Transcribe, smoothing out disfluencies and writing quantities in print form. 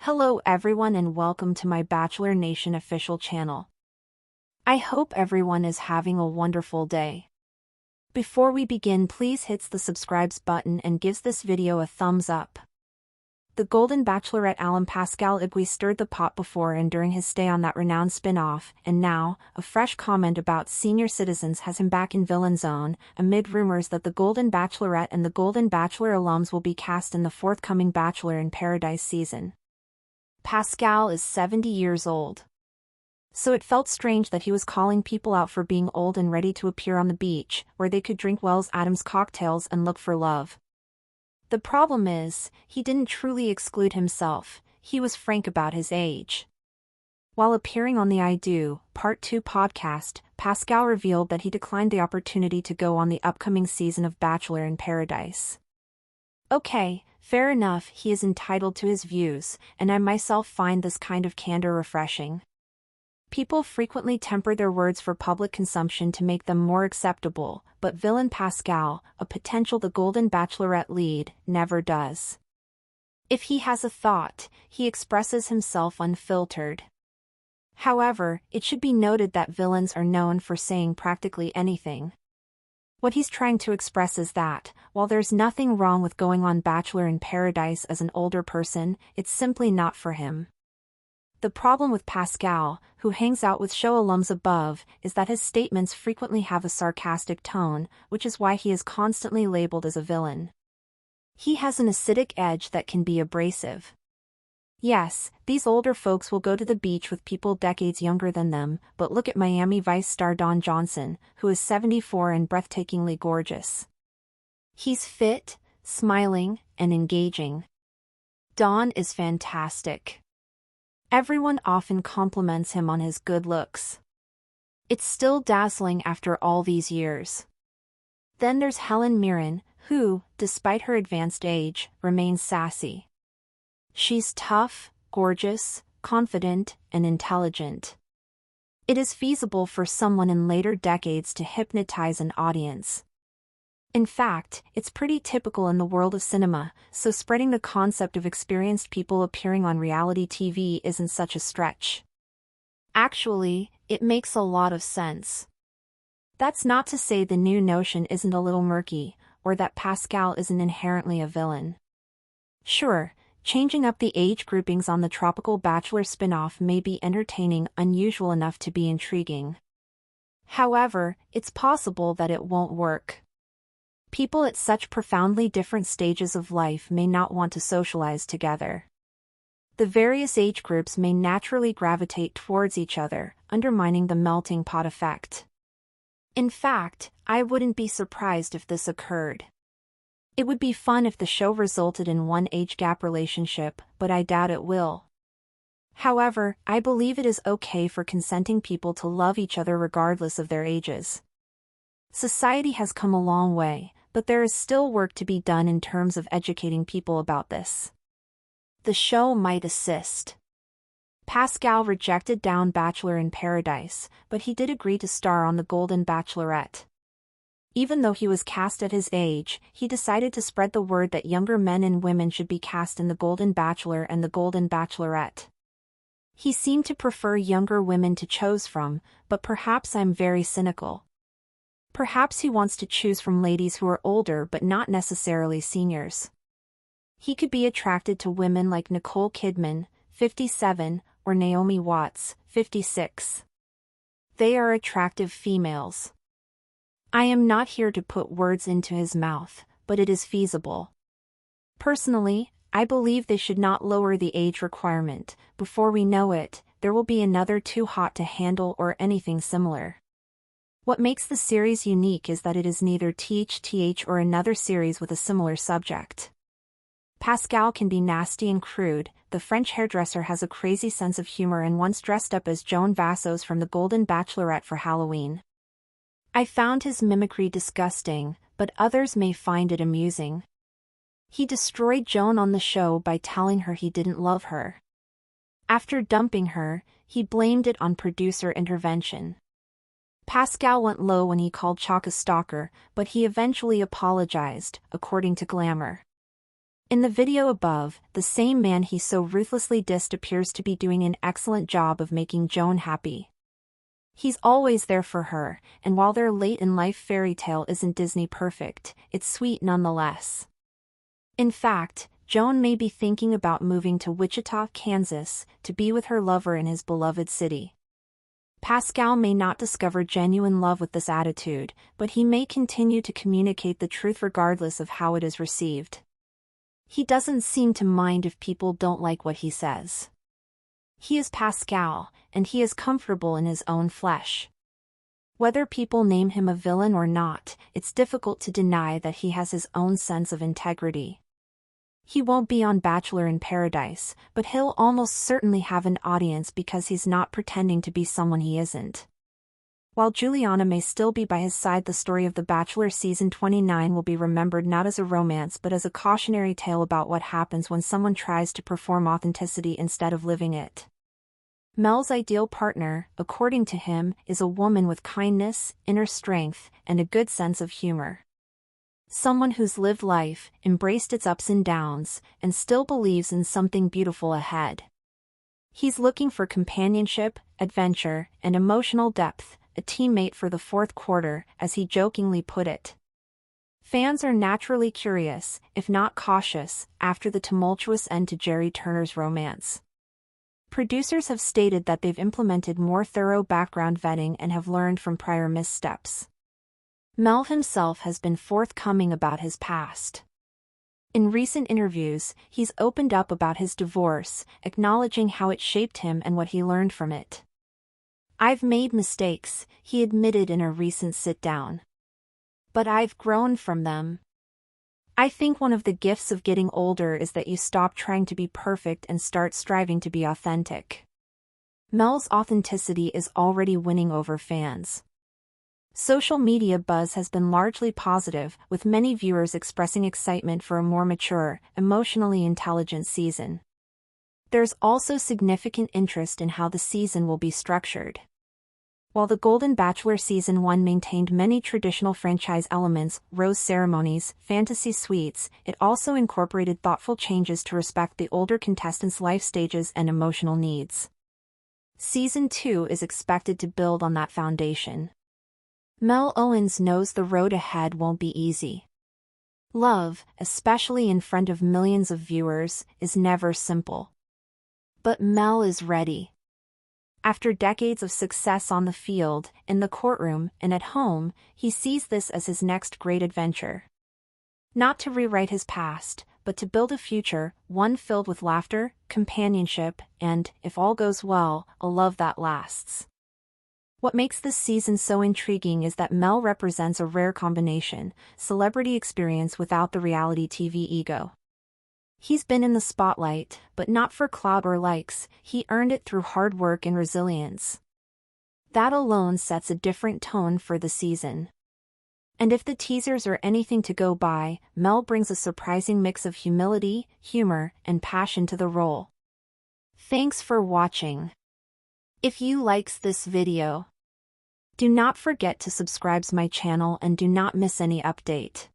Hello everyone and welcome to my Bachelor Nation official channel. I hope everyone is having a wonderful day. Before we begin, please hit the subscribe button and gives this video a thumbs up. The Golden Bachelorette alum Pascal Ibgui stirred the pot before and during his stay on that renowned spin-off, and now, a fresh comment about senior citizens has him back in villain zone, amid rumors that the Golden Bachelorette and the Golden Bachelor alums will be cast in the forthcoming Bachelor in Paradise season. Pascal is 70 years old. So it felt strange that he was calling people out for being old and ready to appear on the beach, where they could drink Wells Adams cocktails and look for love. The problem is, he didn't truly exclude himself, he was frank about his age. While appearing on the I Do, Part 2 podcast, Pascal revealed that he declined the opportunity to go on the upcoming season of Bachelor in Paradise. Okay, fair enough, he is entitled to his views, and I myself find this kind of candor refreshing. People frequently temper their words for public consumption to make them more acceptable, but villain Pascal, a potential The Golden Bachelorette lead, never does. If he has a thought, he expresses himself unfiltered. However, it should be noted that villains are known for saying practically anything. What he's trying to express is that, while there's nothing wrong with going on Bachelor in Paradise as an older person, it's simply not for him. The problem with Pascal, who hangs out with show alums above, is that his statements frequently have a sarcastic tone, which is why he is constantly labeled as a villain. He has an acidic edge that can be abrasive. Yes, these older folks will go to the beach with people decades younger than them, but look at Miami Vice star Don Johnson, who is 74 and breathtakingly gorgeous. He's fit, smiling, and engaging. Don is fantastic. Everyone often compliments him on his good looks. It's still dazzling after all these years. Then there's Helen Mirren, who, despite her advanced age, remains sassy. She's tough, gorgeous, confident, and intelligent. It is feasible for someone in later decades to hypnotize an audience. In fact, it's pretty typical in the world of cinema, so spreading the concept of experienced people appearing on reality TV isn't such a stretch. Actually, it makes a lot of sense. That's not to say the new notion isn't a little murky, or that Pascal isn't inherently a villain. Sure, changing up the age groupings on the Tropical Bachelor spin-off may be entertaining, unusual enough to be intriguing. However, it's possible that it won't work. People at such profoundly different stages of life may not want to socialize together. The various age groups may naturally gravitate towards each other, undermining the melting pot effect. In fact, I wouldn't be surprised if this occurred. It would be fun if the show resulted in one age gap relationship, but I doubt it will. However, I believe it is okay for consenting people to love each other regardless of their ages. Society has come a long way, but there is still work to be done in terms of educating people about this. The show might assist. Pascal rejected down Bachelor in Paradise, but he did agree to star on The Golden Bachelorette. Even though he was cast at his age, he decided to spread the word that younger men and women should be cast in The Golden Bachelor and The Golden Bachelorette. He seemed to prefer younger women to choose from, but perhaps I'm very cynical. Perhaps he wants to choose from ladies who are older but not necessarily seniors. He could be attracted to women like Nicole Kidman, 57, or Naomi Watts, 56. They are attractive females. I am not here to put words into his mouth, but it is feasible. Personally, I believe they should not lower the age requirement. Before we know it, there will be another Too Hot to Handle or anything similar. What makes the series unique is that it is neither THTH or another series with a similar subject. Pascal can be nasty and crude. The French hairdresser has a crazy sense of humor and once dressed up as Joan Vassos from The Golden Bachelorette for Halloween. I found his mimicry disgusting, but others may find it amusing. He destroyed Joan on the show by telling her he didn't love her. After dumping her, he blamed it on producer intervention. Pascal went low when he called Chalk a stalker, but he eventually apologized, according to Glamour. In the video above, the same man he so ruthlessly dissed appears to be doing an excellent job of making Joan happy. He's always there for her, and while their late-in-life fairy tale isn't Disney perfect, it's sweet nonetheless. In fact, Joan may be thinking about moving to Wichita, Kansas, to be with her lover in his beloved city. Pascal may not discover genuine love with this attitude, but he may continue to communicate the truth regardless of how it is received. He doesn't seem to mind if people don't like what he says. He is Pascal, and he is comfortable in his own flesh. Whether people name him a villain or not, it's difficult to deny that he has his own sense of integrity. He won't be on Bachelor in Paradise, but he'll almost certainly have an audience because he's not pretending to be someone he isn't. While Juliana may still be by his side, the story of The Bachelor season 29 will be remembered not as a romance but as a cautionary tale about what happens when someone tries to perform authenticity instead of living it. Mel's ideal partner, according to him, is a woman with kindness, inner strength, and a good sense of humor. Someone who's lived life, embraced its ups and downs, and still believes in something beautiful ahead. He's looking for companionship, adventure, and emotional depth, a teammate for the fourth quarter, as he jokingly put it. Fans are naturally curious, if not cautious, after the tumultuous end to Jerry Turner's romance. Producers have stated that they've implemented more thorough background vetting and have learned from prior missteps. Mel himself has been forthcoming about his past. In recent interviews, he's opened up about his divorce, acknowledging how it shaped him and what he learned from it. "I've made mistakes," he admitted in a recent sit-down. "But I've grown from them. I think one of the gifts of getting older is that you stop trying to be perfect and start striving to be authentic." Mel's authenticity is already winning over fans. Social media buzz has been largely positive, with many viewers expressing excitement for a more mature, emotionally intelligent season. There's also significant interest in how the season will be structured. While The Golden Bachelor Season 1 maintained many traditional franchise elements, rose ceremonies, fantasy suites, it also incorporated thoughtful changes to respect the older contestants' life stages and emotional needs. Season 2 is expected to build on that foundation. Mel Owens knows the road ahead won't be easy. Love, especially in front of millions of viewers, is never simple. But Mel is ready. After decades of success on the field, in the courtroom, and at home, he sees this as his next great adventure. Not to rewrite his past, but to build a future, one filled with laughter, companionship, and, if all goes well, a love that lasts. What makes this season so intriguing is that Mel represents a rare combination: celebrity experience without the reality TV ego. He's been in the spotlight, but not for clout or likes. He earned it through hard work and resilience. That alone sets a different tone for the season. And if the teasers are anything to go by, Mel brings a surprising mix of humility, humor, and passion to the role. Thanks for watching. If you likes this video, do not forget to subscribe to my channel and do not miss any update.